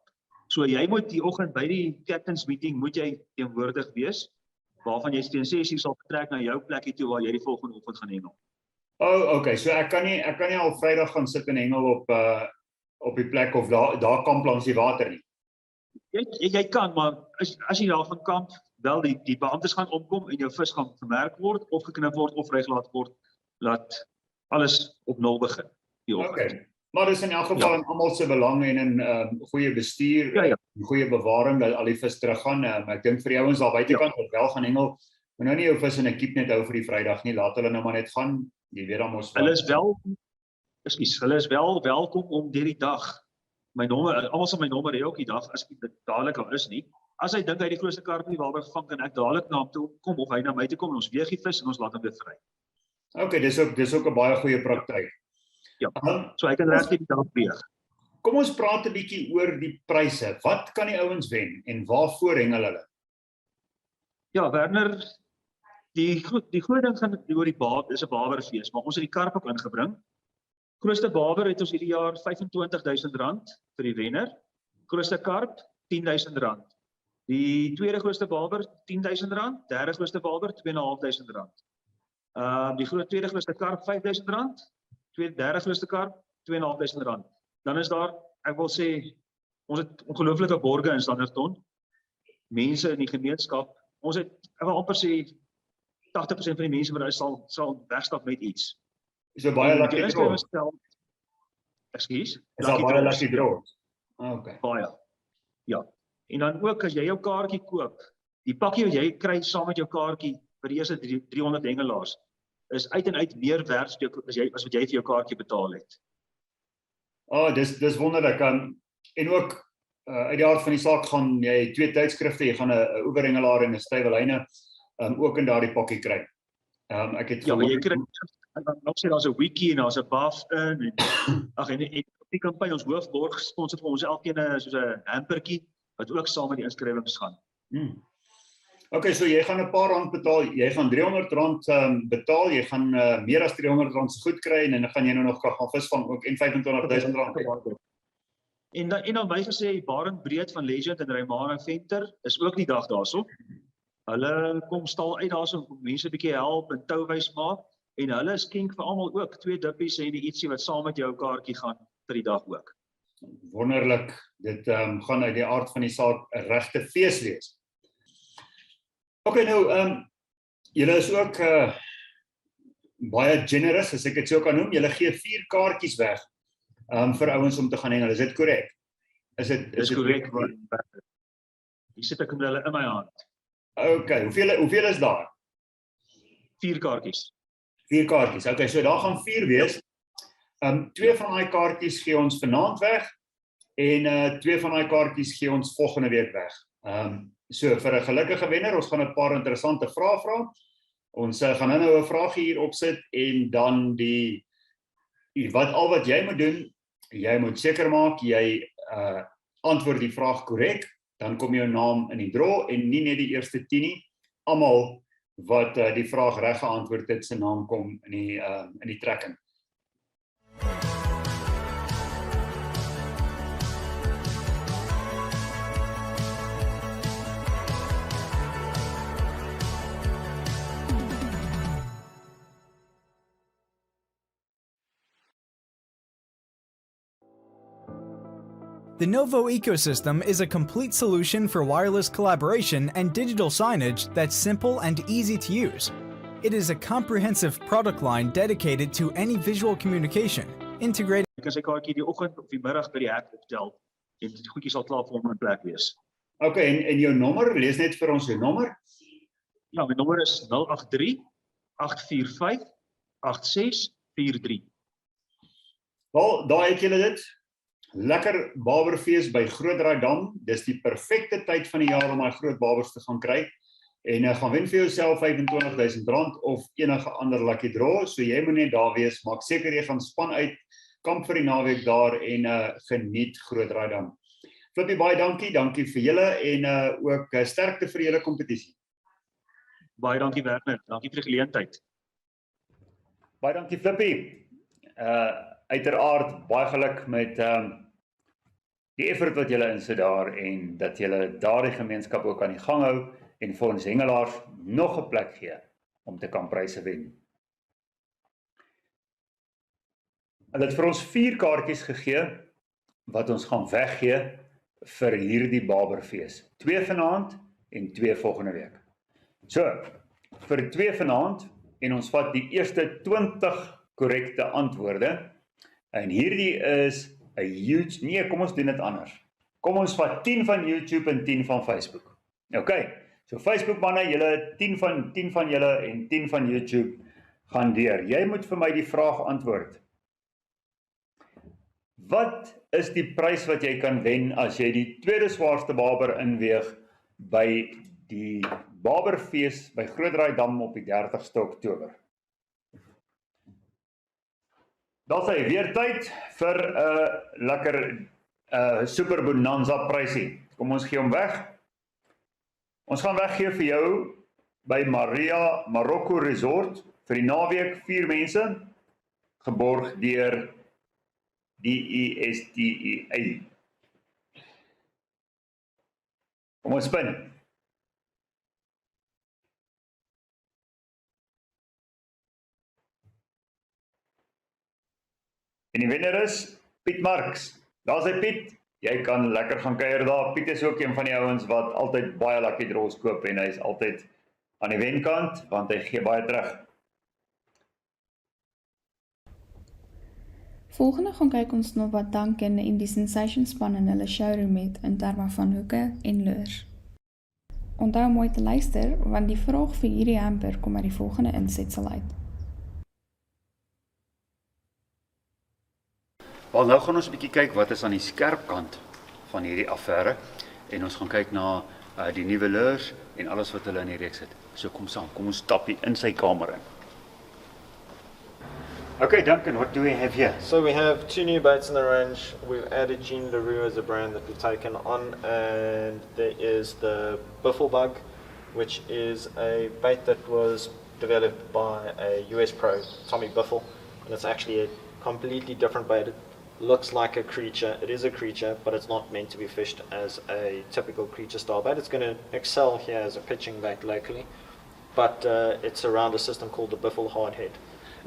So jy moet die oggend by die captains meeting moet jy teenwoordig wees, waarvan jy teen 6:00 sal vertrek na jou plekkie toe waar jy die volgende oggend gaan hengel. Okay, so ek kan nie al Vrydag gaan sit en hengel op die plek of daar kamp langs die water nie. Jy kan, maar as jy daar gaan kamp, wel die beamptes gaan opkom en jou vis gaan vermerk word of geknip word of vrygelaat word, laat alles op 0 begin die oggend. Okay. Maar dis in elk geval in almal se belang en in goeie bestuur, goeie bewaring dat al die vis teruggaan. Ek dink vir die ouens daar buitekant wat wel gaan hengel, moet nou nie jou vis in 'n kiep net hou vir die Vrydag nie, laat hulle nou maar net gaan. Jy weet dan mos hulle is wel welkom om deur die dag. Almal sal my nommer hê ook die dag as ek dadelik al is nie. As hy dink hy die grootste karpie waarby gevang kan ek dadelik na hom toe kom of hy na my toe kom en ons weeg die vis en ons laat hom weer vry. Okay, dis ook 'n baie goeie praktyk. Ja, so hy kan regtig die dag weeg. Kom ons praat 'n bietjie oor die pryse. Wat kan die ouens wen en waarvoor hengel hulle? Ja, Werner, die groot ding gaan oor die baber, is 'n baberfees, maar ons het die karp ook ingebring. Grootste baber het ons hierdie jaar R25,000 vir die wenner. Grootste karp R10,000. Die tweede grootste baber R10,000, derde grootste baber R2,500. Die tweede grootste karp R5,000, derde grootste karp R2,500. Dan is daar, ek wil sê, ons het ongelooflike borge in Standerton. Mense in die gemeenskap, ons het, ek wil amper sê 80% van die mense wat daar is sal wegstap met iets. So baie lucky draws. Ekskuus? Is daar baie lucky draws? Okay. Baie. Ja. En dan ook as jy jou kaartjie koop, die pakkie wat jy kry saam met jou kaartjie vir die eerste 300 hengelaars is uit en uit meer werd as wat jy vir jou kaartjie betaal het. Dis wonderlik. En ook uit die aard van die saak gaan jy 2 tydskrifte, jy gaan 'n oeverhengelaar en 'n stywyne ook in daardie pakkie kry. Ek het maar jy kry dan sê daar's 'n wiki en daar's 'n buff in en die kampanje ons hoofborg sponsor vir ons elkeen soos 'n hampertjie wat ook saam met die inskrywings gaan. Okay, so jy gaan 'n paar rand betaal. Jy gaan R300 betaal. Jy gaan meer as R300 se goed kry en dan gaan jy nou nog gaan visvang ook en R25,000. En dan my gesê Barend Breed van Legend en Raymara Venter is ook die dag daarso. Hulle kom stal uit daarso om mense 'n bietjie help en touwys maak en hulle skenk vir almal ook 2 dippies en ietsie wat saam met jou kaartjie gaan vir die dag ook. Wonderlik. Dit gaan uit die aard van die saak 'n regte fees wees. Okay, nou julle is ook baie generous, as ek dit so kan noem. Julle gee 4 kaartjies weg vir ouens om te gaan hengel. Is dit korrek? Dis korrek. Hier sit ek met hulle in my hand. Okay, hoeveel is daar? 4 kaartjies. 4 kaartjies. Okay, so daar gaan 4 wees. 2 van daai kaartjies gee ons vanaand weg en 2 van daai kaartjies gee ons volgende week weg. So vir 'n gelukkige wenner, ons gaan 'n paar interessante vrae vra. Ons gaan nou 'n vraagie hier opsit en dan wat jy moet doen, jy moet seker maak jy antwoord die vraag korrek, dan kom jou naam in die draw en nie net die eerste 10 nie. Almal wat die vraag reg geantwoord het, se naam kom in die trekking. The Novo ecosystem is a complete solution for wireless collaboration and digital signage that's simple and easy to use. It is a comprehensive product line dedicated to any visual communication, integrating Ek kan sy kaartjie die oggend of die middag by die hek optel en die goedjies sal klaar vir hom in plek wees. Okay, en jou nommer, lees net vir ons jou nommer. Ja, my nommer is 083 845 8643. Wel, daar het julle dit. Lekker Baberfees by Grootdraaidam. Dis die perfekte tyd van die jaar om daai groot babers te gaan kry. En gaan wen vir jouself R25,000 of enige ander lucky draw. So jy moet net daar wees, maak seker jy gaan span uit, kamp vir die naweek daar en geniet Grootdraaidam. Flippie, baie dankie vir julle en ook sterkte vir julle kompetisie. Baie dankie Werner, dankie vir die geleentheid. Baie dankie Flippie. Uiteraard baie geluk met die effort wat julle insit daar en dat julle daardie gemeenskap ook aan die gang hou en vir ons hengelaars nog 'n plek gee om te kan pryse wen. Hulle het vir ons 4 kaartjies gegee wat ons gaan weggee vir hierdie Baberfees. 2 vanaand en 2 volgende week. So, vir 2 vanaand en ons vat die eerste 20 korrekte antwoorde. En hierdie is 'n huge, nee, kom ons doen dit anders. Kom ons vat 10 van YouTube en 10 van Facebook. Okay, so Facebook manne, julle 10 van julle en 10 van YouTube gaan deur. Jy moet vir my die vraag antwoord. Wat is die prys wat jy kan wen as jy die tweede swaarste baber inweeg by die Baberfees by Grootdraaidam op die 30ste Oktober? Daar sê weer tyd vir 'n lekker super bonanza prysie. Kom ons gee hom weg. Ons gaan weggee vir jou by Maria Marokko Resort vir die naweek 4 mense geborg deur DESTA. Kom ons spin. En die wenner is Piet Marks. Daar is hy Piet. Jy kan lekker gaan kuier daar. Piet is ook een van die ouens wat altyd baie lucky draws koop en hy is altyd aan die wenkant want hy gee baie terug. Volgende gaan kyk ons na wat Duncan en die Sensation span in hulle showroom het in terme van hoeke en lures. Onthou mooi te luister want die vraag vir hierdie hamper kom uit die volgende insetsel uit. Wel, nou gaan ons 'n bietjie kyk wat is aan die skerp kant van hierdie affære en ons gaan kyk na die nuwe lures en alles wat hulle in die reeks het. So kom saam, kom ons stap hier in sy kamer in. Okay, Duncan, what do we have here? So we have 2 new baits in the range. We've added Jean LaRue as a brand that we've taken on, and there is the Biffle Bug, which is a bait that was developed by a US pro, Tommy Biffle, and it's actually a completely different bait. It looks like a creature. It is a creature, but it's not meant to be fished as a typical creature style bait. It's going to excel here as a pitching bait locally, but it's around a system called the Biffle Hardhead.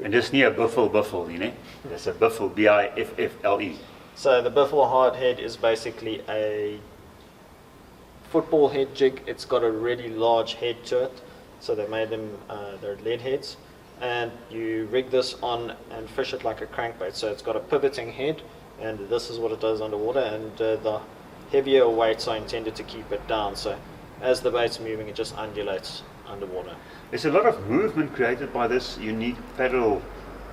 And dis nie 'n buffel, you know? Dis 'n buffel, B-I-F-F-L-E. So the Biffle Hardhead is basically a football head jig. It's got a really large head to it, so they made them, they're lead heads, and you rig this on and fish it like a crankbait. So it's got a pivoting head, and this is what it does underwater, and the heavier weights are intended to keep it down, so as the bait's moving it just undulates underwater. There's a lot of movement created by this unique paddle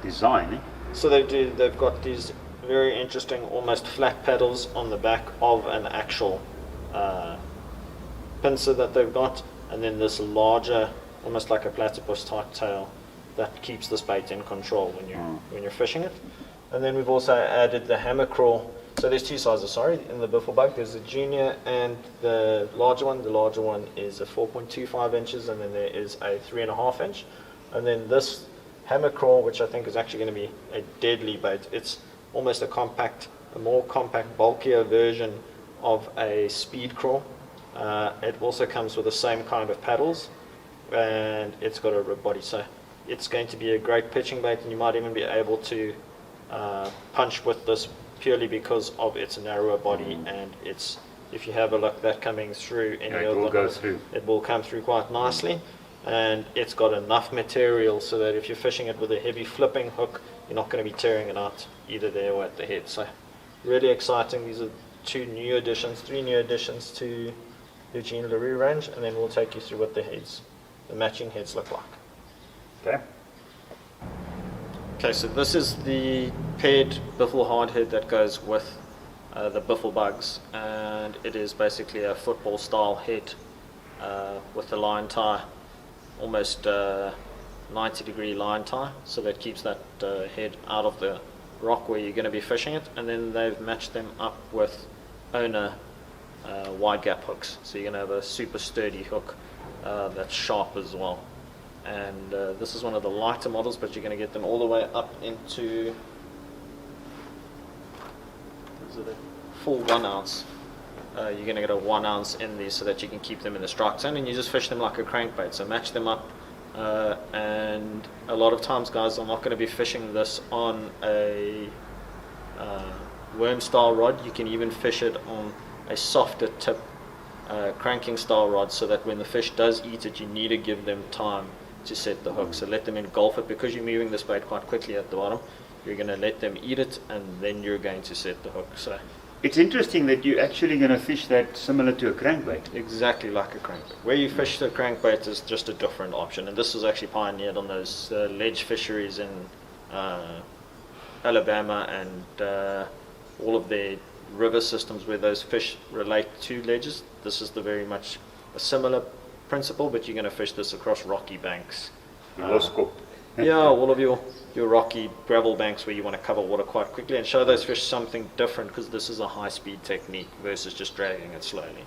design. Eh? So they've got these very interesting almost flat paddles on the back of an actual pincer that they've got, and then this larger, almost like a platypus type tail that keeps this bait in control when you're fishing it. And then we've also added the hammer crawl. So there's 2 sizes, sorry, in the Biffle Bug. There's the junior and the larger one. The larger one is a 4.25 inches, and then there is a 3.5 inch. And then this hammer crawl, which I think is actually going to be a deadly bait. It's almost a more compact, bulkier version of a speed crawl. It also comes with the same kind of paddles, and it's got a rib body. So it's going to be a great pitching bait, and you might even be able to punch with this purely because of its narrower body, and it's, if you have a look, that coming through any it of will the go holes, through. it will come through quite nicely, and it's got enough material so that if you're fishing it with a heavy flipping hook, you're not going to be tearing it out either there or at the head. So really exciting. These are 3 new additions to the Jean LaRue range, and then we'll take you through what the matching heads look like. Okay. Okay, so this is the paired Biffle Hardhead that goes with the Biffle Bugs, and it is basically a football style head with a line tie, almost 90-degree line tie, so that keeps that head out of the rock where you're going to be fishing it. And then they've matched them up with owner wide gap hooks, so you're going to have a super sturdy hook that's sharp as well. And this is one of the lighter models, but you're going to get them all the way up into, is it a full 1 ounce. You're going to get a 1 ounce in these so that you can keep them in the strike zone, and you just fish them like a crankbait. So match them up, and a lot of times guys are not going to be fishing this on a worm style rod. You can even fish it on a softer tip cranking style rod, so that when the fish does eat it, you need to give them time to set the hook. So let them engulf it, because you're moving this bait quite quickly at the bottom. You're going to let them eat it, and then you're going to set the hook. So It's interesting that you're actually going to fish that similar to a crankbait. exactly like a crankbait. Where you fish the crankbait is just a different option, and this was actually pioneered on those ledge fisheries in Alabama and all of their river systems where those fish relate to ledges. This is the very much a similar principle, but you're going to fish this across rocky banks. Loskop. Yeah, all of your rocky gravel banks where you want to cover water quite quickly and show those fish something different, because this is a high-speed technique versus just dragging it slowly.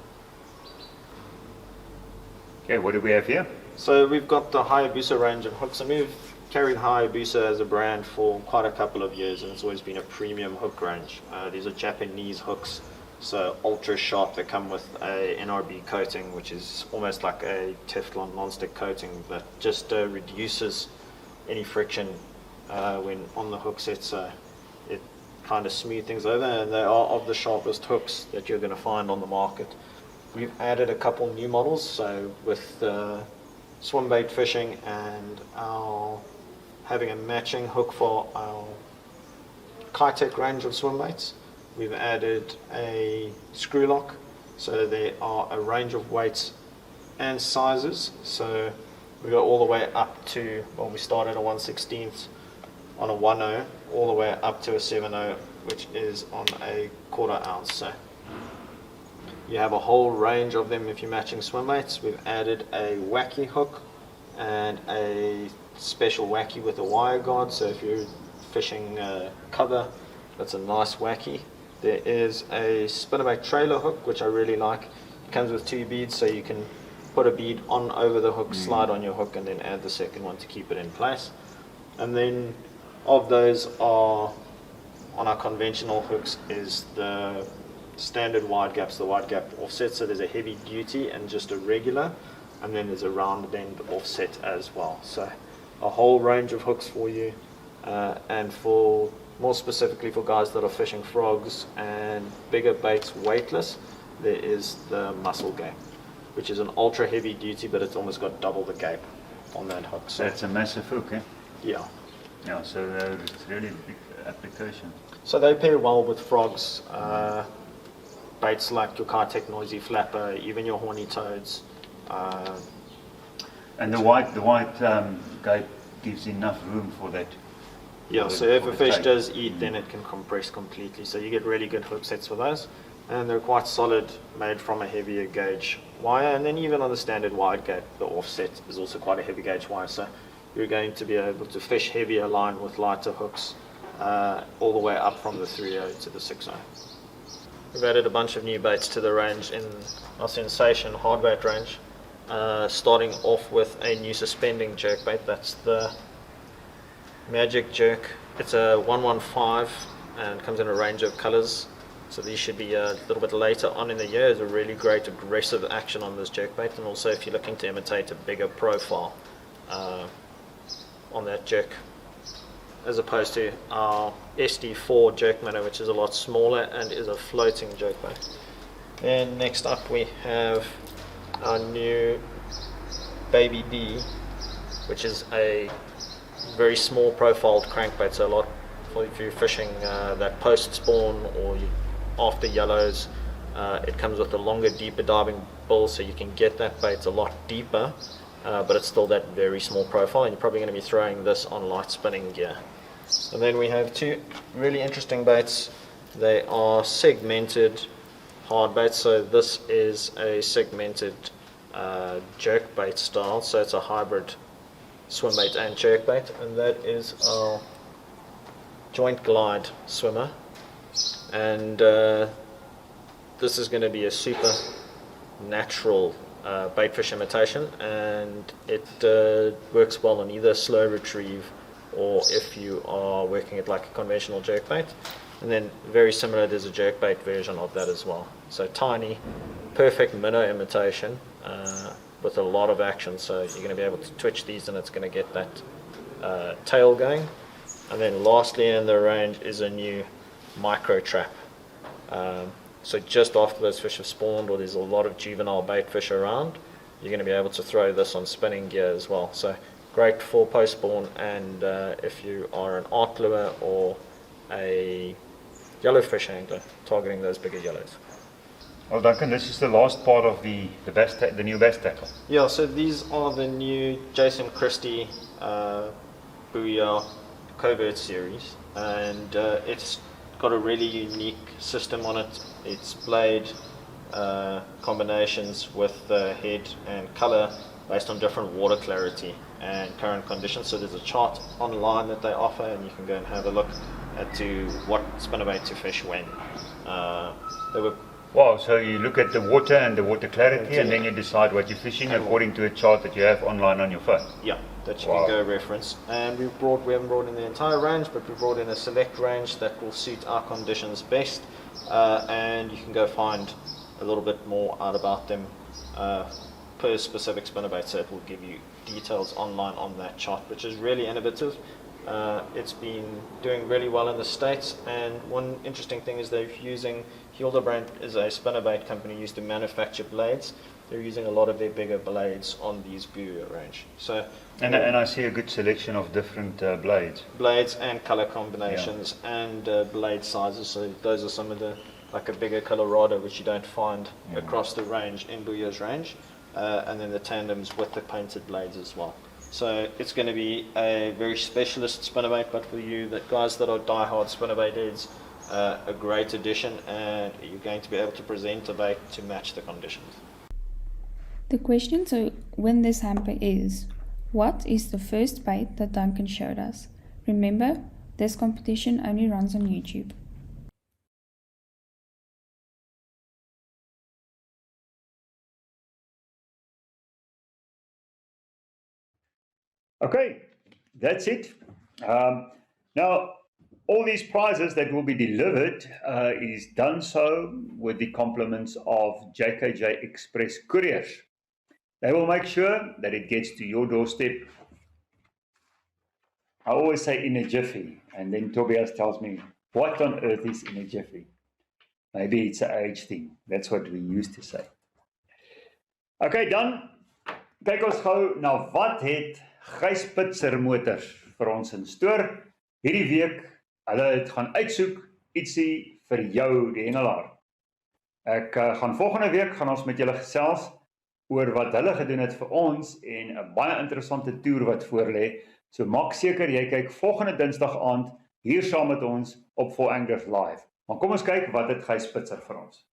Okay, what do we have here? So we've got the Hayabusa range of hooks, and we've carried Hayabusa as a brand for quite a couple of years, and it's always been a premium hook range. These are Japanese hooks, so ultra sharp. They come with a NRB coating, which is almost like a Teflon non-stick coating that just reduces any friction when on the hook set, so it kind of smooth things over, and they are of the sharpest hooks that you're going to find on the market. We've added a couple new models, so with swim bait fishing and having a matching hook for our Kitech range of swim baits, we've added a screw lock. So there are a range of weights and sizes. So we go all the way up to, well, we start at a 1/16 on a 1/0, all the way up to a 7/0, which is on a 1/4 ounce. So you have a whole range of them if you're matching swim baits. We've added a wacky hook and a special wacky with a wire guard. So if you're fishing cover that's a nice wacky. There is a spinnerbait trailer hook, which I really like. It comes with 2 beads, so you can put a bead on over the hook, slide on your hook, and then add the second one to keep it in place. And then of those are, on our conventional hooks, is the standard wide gaps, the wide gap offset. So there's a heavy duty and just a regular, and then there's a rounded end offset as well. So a whole range of hooks for you, and for more specifically for guys that are fishing frogs and bigger baits weightless, there is the muscle gape, which is an ultra heavy duty, but it's almost got double the gape on that hook. So That's a massive hook, eh? yeah. Yeah, so it's really big application. So they pair well with frogs, baits like your Cartec noisy flapper, even your horny toads. And the white gape gives enough room for that. Yeah, for so the- if for a the fish tape. does eat, then it can compress completely. So you get really good hook sets for those. And they're quite solid, made from a heavier gauge wire. And then even on the standard wide gape, the offset is also quite a heavy gauge wire. So you're going to be able to fish heavier line with lighter hooks, all the way up from the 3.0 to the 6.0. We've added a bunch of new baits to the range in our Sensation hardbait range, starting off with a new suspending jerkbait. That's the Magic Jerk. It's a 115 and comes in a range of colors. So these should be a little bit later on in the year. It's a really great aggressive action on this jerkbait, and also if you're looking to imitate a bigger profile on that jerk, as opposed to our SD4 jerk minnow, which is a lot smaller and is a floating jerkbait. Then next up we have our new Baby B, which is a very small profiled crankbait. So a lot for if you're fishing that post spawn or after yellows, it comes with a longer, deeper diving bill, so you can get that bait a lot deeper, but it's still that very small profile, and you're probably going to be throwing this on light spinning gear. And then we have 2 really interesting baits. They are segmented hard baits. So this is a segmented jerk bait style, so it's a hybrid swim bait and jerk bait, and that is our Joint Glide swimmer. And this is going to be a super natural bait fish imitation, and it works well on either slow retrieve or if you are working it like a conventional jerkbait. And then very similar, there's a jerkbait version of that as well. So tiny, perfect minnow imitation with a lot of action. So you're going to be able to twitch these and it's going to get that tail going. And then lastly in the range is a new micro trap. So just after those fish have spawned, or there's a lot of juvenile bait fish around, you're going to be able to throw this on spinning gear as well. So great for post spawn, and if you are an art lure or a yellowfish angler targeting those bigger yellows. Well, Duncan, this is the last part of the new bass tackle. Yeah, so these are the new Jason Christie Booyah Covert series, and it's got a really unique system on it. It's blade combinations with head and color based on different water clarity and current conditions. So there's a chart online that they offer, and you can go and have a look at to what spinnerbait to fish when. They were Wow, so you look at the water and the water clarity, and then you decide what you're fishing according to a chart that you have online on your phone. Yeah, that you Wow. can go reference. And we haven't brought in the entire range, but we brought in a select range that will suit our conditions best. And you can go find a little bit more out about them per specific spinnerbait. So it will give you details online on that chart, which is really innovative. It's been doing really well in the States, and one interesting thing is they're using, Hildebrand is a spinnerbait company used to manufacture blades. They're using a lot of their bigger blades on these Booyah range. So And I see a good selection of different blades. blades and color combinations and blade sizes. So those are some of the, like a bigger Colorado, which you don't find across the range in Booyah's range, and then the tandems with the painted blades as well. So it's going to be a very specialist spinnerbait, but for you, that guys that are die-hard spinnerbait heads, a great addition, and you're going to be able to present a bait to match the conditions. The question to win this hamper is, what is the first bait that Duncan showed us? Remember, This competition only runs on YouTube. Okay, that's it. Now, all these prizes that will be delivered is done so with the compliments of JKJ Express Couriers. They will make sure that it gets to your doorstep. I always say in a jiffy, and then Tobias tells me, what on earth is in a jiffy? Maybe it's an age thing. That's what we used to say. Okay, dan kyk ons gou na wat het Gys Pitser Motors vir ons in stoor. Hierdie week, hulle het gaan uitsoek ietsie vir jou, die hengelaar. Ek gaan volgende week gaan ons met julle gesels oor wat hulle gedoen het vir ons en 'n baie interessante toer wat voorlê. So maak seker jy kyk volgende Dinsdag aand hier saam met ons op Four Angles Live. Maar kom ons kyk wat het Gys Pitser vir ons.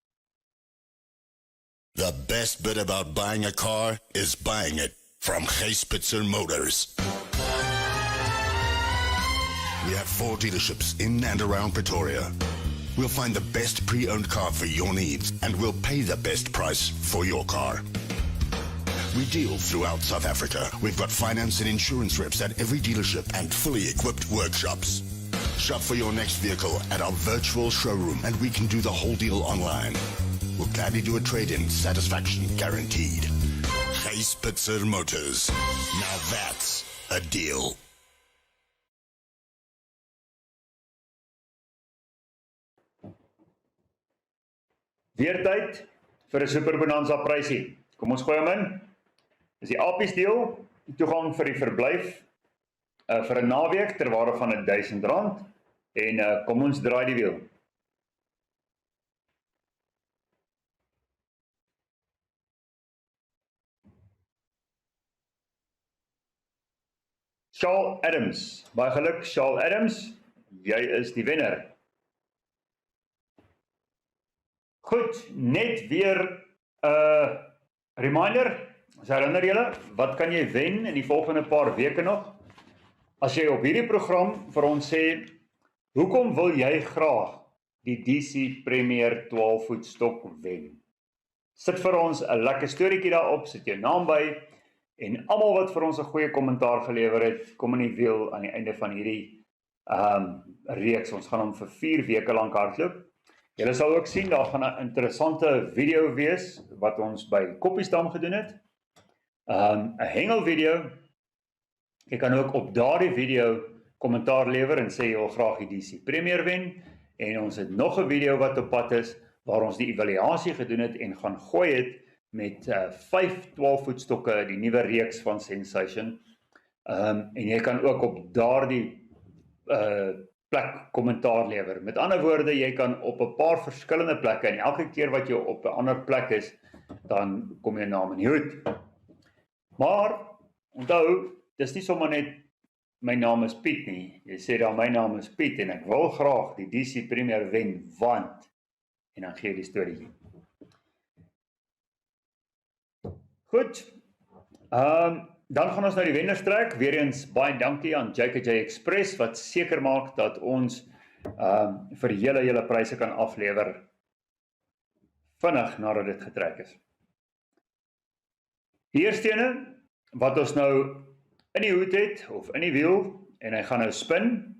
The best bit about buying a car is buying it from Gys Pitser Motors. We have 4 dealerships in and around Pretoria. We'll find the best pre-owned car for your needs and we'll pay the best price for your car. We deal throughout South Africa. We've got finance and insurance reps at every dealership and fully equipped workshops. Shop for your next vehicle at our virtual showroom and we can do the whole deal online. We'll gladly do a trade-in, satisfaction guaranteed. Gys Pitser Motors. Now that's a deal. Weer tyd vir 'n super bonanza prysie. Kom ons gooi hom in. Dis die Apies deel, toegang vir die verblyf vir 'n naweek ter waarde van R1000 en kom ons draai die wiel. Charles Adams, baie geluk Charles Adams, jy is die wenner. Goed, net weer 'n reminder, as herinner julle, wat kan jy wen in die volgende paar weke nog? As jy op hierdie program vir ons sê, hoekom wil jy graag die DC Premier 12-voet stok wen? Sit vir ons 'n lekker storieetjie daarop, sit jou naam by, en almal wat vir ons 'n goeie kommentaar gelewer het, kom in die wiel aan die einde van hierdie reeks. Ons gaan hom vir 4 weke lank hardloop. Julle sal ook sien, daar gaan 'n interessante video wees, wat ons by Koppiesdam gedoen het. 'n hengelvideo. Jy kan ook op daardie video kommentaar lewer en sê jy wil graag die DC Premier wen. En ons het nog 'n video wat op pad is, waar ons die evaluasie gedoen het en gaan gooi het met 5 12-voet stokke, die nuwe reeks van Sensation. En jy kan ook op daardie plek kommentaar lewer. Met ander woorde, jy kan op 'n paar verskillende plekke, en elke keer wat jy op 'n ander plek is, dan kom jy naam in die hoed. Maar, onthou, dis nie sommer net, my naam is Piet nie. Jy sê dan, my naam is Piet, en ek wil graag die DC Premier wen, want, en dan gee jy die storie. Goed, dan gaan ons nou die wenners trek. Weereens baie dankie aan JKJ Express wat seker maak dat ons vir julle pryse kan aflewer vinnig nadat dit getrek is. Die eerste ene wat ons nou in die hoed het of in die wiel en hy gaan nou spin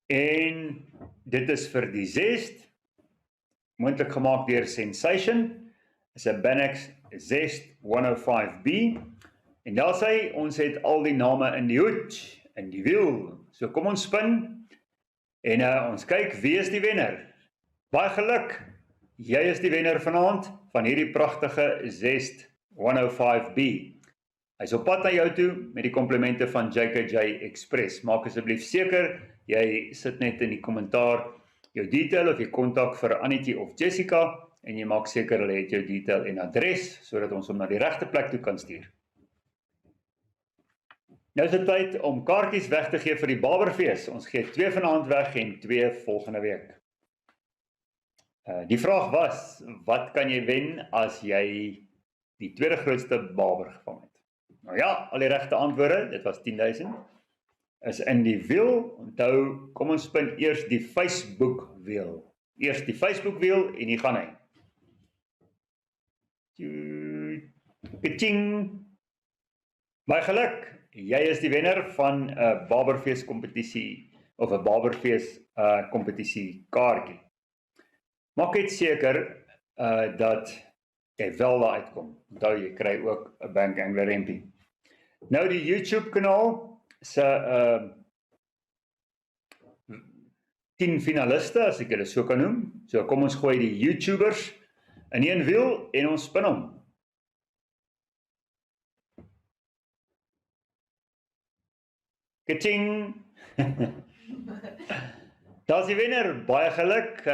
en dit is vir die Zest, moontlik gemaak deur Sensation, is 'n Bannax Zest 105B. En daar sê, ons het al die name in die hoed, in die wiel. So kom ons spin, en ons kyk, wie is die wenner? Baie geluk, jy is die wenner vanaand, van hierdie pragtige Zest 105B. Hy is op pad na jou toe, met die komplimente van JKJ Express. Maak asseblief seker, jy sit net in die kommentaar, jou detail of jy kontak vir Annetjie of Jessica, en jy maak seker hulle het jou detail en adres, sodat ons hom na die regte plek toe kan stuur. Nou is dit tyd om kaartjies weg te gee vir die Barberfees. Ons gee 2 vanaand weg en 2 volgende week. Die vraag was, wat kan jy wen as jy die tweede grootste barber gevang het? Nou ja, al die regte antwoorde, dit was 10.000. is in die wiel. Onthou, kom ons spin eers die Facebook wiel. Eers die Facebook wiel en hier gaan hy. Ka-ching! Baie geluk, jy is die wenner van 'n Barberfees kompetisie of 'n Barberfees kompetisie kaartjie. Maak net seker dat jy wel daar uitkom. Onthou, jy kry ook 'n Bank Angler hempie. Nou die YouTube kanaal se 10 finaliste, as ek hulle so kan noem. So kom ons gooi die YouTubers in een wiel en ons spin hom. Ka-ching! Daar's die wenner, baie geluk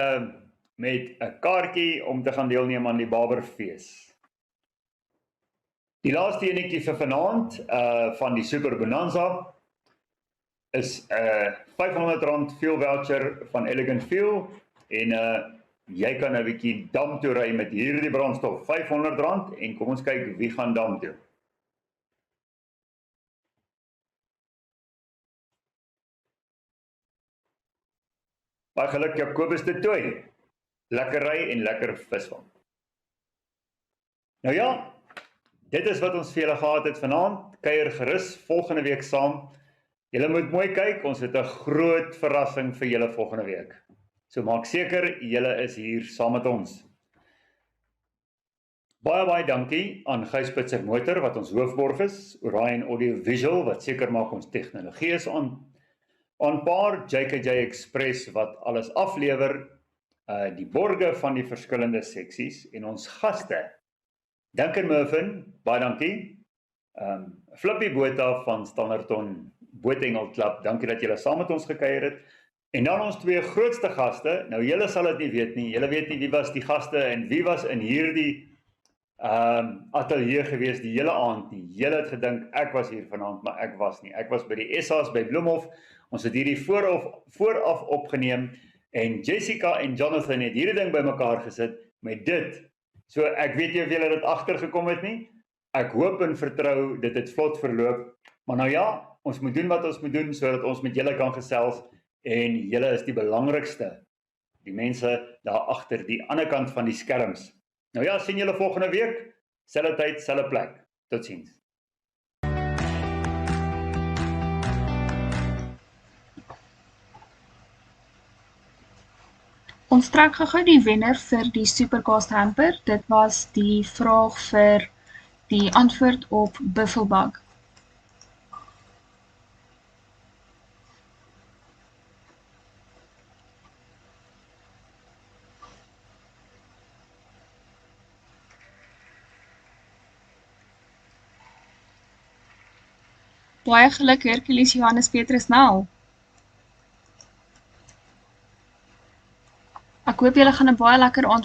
met 'n kaartjie om te gaan deelneem aan die Barberfees. Die laaste enetjie vir vanaand van die Super Bonanza is 'n R500 fuel voucher van Elegant Fuel en jy kan 'n bietjie dam toe ry met hierdie brandstof, R500 en kom ons kyk wie gaan dam toe. Baie geluk Jacobus de Tooy. Lekker ry en lekker visvang. Nou ja, dit is wat ons vir julle gehad het vanaand. Kuier gerus volgende week saam. Julle moet mooi kyk, ons het 'n groot verrassing vir julle volgende week. So maak seker julle is hier saam met ons. Baie dankie aan Gys Pitser Motor wat ons hoofborg is, Orion Audio Visual wat seker maak ons tegnologie is aanpaar, JKJ Express wat alles aflewer, die borge van die verskillende seksies en ons gaste. Duncan Murphin, baie dankie. Flippy Botha van Standerton Bootengel Club, dankie dat julle saam met ons gekuier het. En dan ons twee grootste gaste. Nou julle sal dit nie weet nie. Julle weet nie wie was die gaste en wie was in hierdie ateljee gewees die hele aand nie. Julle het gedink ek was hier vanaand, maar ek was nie. Ek was by die SA's by Bloemhof. Ons het hierdie vooraf opgeneem en Jessica en Jonathan het hierdie ding bymekaar gesit met dit. So ek weet nie of julle dit agtergekom het nie. Ek hoop en vertrou dit het vlot verloop. Maar nou ja, ons moet doen wat ons moet doen sodat ons met julle kan gesels en julle is die belangrikste. Die mense daar agter die ander kant van die skerms. Nou ja, sien julle volgende week. Selfde tyd, selfde plek. Totsiens. Ons trek gou die wenner vir die Supercast hamper. Dit was die vraag vir die antwoord op Buffelbug. Baie geluk Hercules Johannes Petrus Nel. Ek hoop julle gaan 'n baie lekker aand